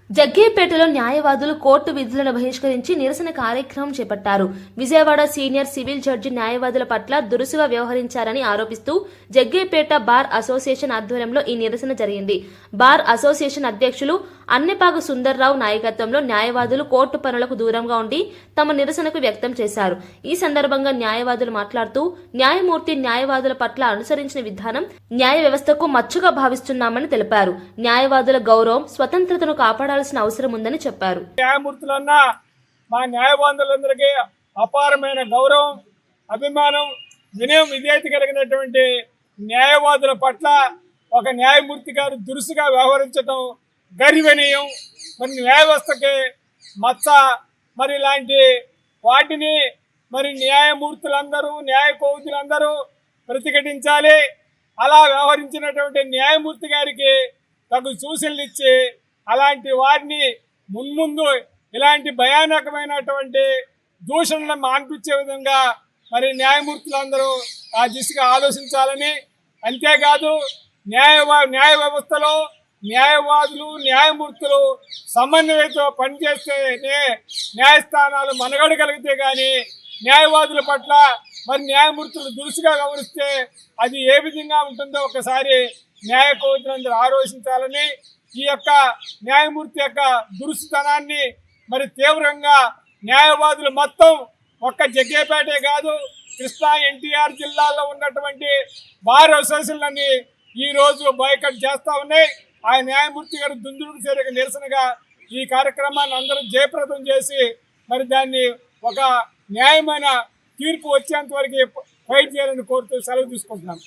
జగ్గయ్యపేటలో న్యాయవాదులు కోర్టు విధులను బహిష్కరించి నిరసన కార్యక్రమం చేపట్టారు. విజయవాడ సీనియర్ సివిల్ జడ్జి న్యాయవాదుల పట్ల దురుసుగా వ్యవహరించారని ఆరోపిస్తూ జగ్గయ్యపేట బార్ అసోసియేషన్ ఆధ్వర్యంలో ఈ నిరసన జరిగింది. బార్ అసోసియేషన్ అధ్యక్షులు అన్నెపాగు సుందర్రావు నాయకత్వంలో న్యాయవాదులు కోర్టు పనులకు దూరంగా ఉండి తమ నిరసనకు వ్యక్తం చేశారు. ఈ సందర్భంగా న్యాయవాదులు మాట్లాడుతూ న్యాయమూర్తి న్యాయవాదుల పట్ల అనుసరించిన విధానం న్యాయ వ్యవస్థకు మచ్చుగా భావిస్తున్నామని తెలిపారు. న్యాయవాదుల గౌరవం, స్వతంత్రతను కాపాడాల్సిన అవసరం ఉందని చెప్పారు. న్యాయమూర్తులన్నా మా న్యాయవాదులందరికీ అపారమైన గౌరవం, అభిమానం, వినయం, విధేయత కలిగినటువంటి న్యాయవాదుల పట్ల ఒక న్యాయమూర్తి గారు దురుసుగా వ్యవహరించడం గర్వనీయం. మరి న్యాయ వ్యవస్థకి మచ్చ. మరి ఇలాంటి వాటిని మరి న్యాయమూర్తులందరూ, న్యాయ కోవిదులందరూ ప్రతిఘటించాలి. అలా వ్యవహరించినటువంటి న్యాయమూర్తి గారికి తగు సూచనలు ఇచ్చి అలాంటి వారిని మున్ముందు ఇలాంటి భయానకమైనటువంటి దూషణలను మాన్పించే విధంగా మరి న్యాయమూర్తులందరూ ఆ దిశగా ఆలోచించాలని, అంతేకాదు న్యాయ వ్యవస్థలో న్యాయవాదులు, న్యాయమూర్తులు సమన్వయంతో పనిచేస్తేనే న్యాయస్థానాలు మనుగడ కలిగితే కానీ న్యాయవాదుల పట్ల మరి న్యాయమూర్తులు దురుసుగా గమనిస్తే అది ఏ విధంగా ఉంటుందో ఒకసారి న్యాయ కోవిదులందరూ ఆలోచించాలని, ఈ యొక్క న్యాయమూర్తి యొక్క దురుసుతనాన్ని మరి తీవ్రంగా న్యాయవాదులు మొత్తం ఒక్క జగ్గయ్యపేటే కాదు, కృష్ణా, ఎన్టీఆర్ జిల్లాల్లో ఉన్నటువంటి బార్ అసోసియేషన్లని ఈరోజు బాయ్కాట్ చేస్తూ ఉన్నాయి. ఆ న్యాయమూర్తి గారు దుందుడుకు చేరిక నిరసనగా ఈ కార్యక్రమాన్ని అందరూ జయప్రదం చేసి మరి దాన్ని ఒక న్యాయమైన తీర్పు వచ్చేంత వరకు ఫైట్ చేయాలని కోరుతూ సెలవు తీసుకుంటున్నాను.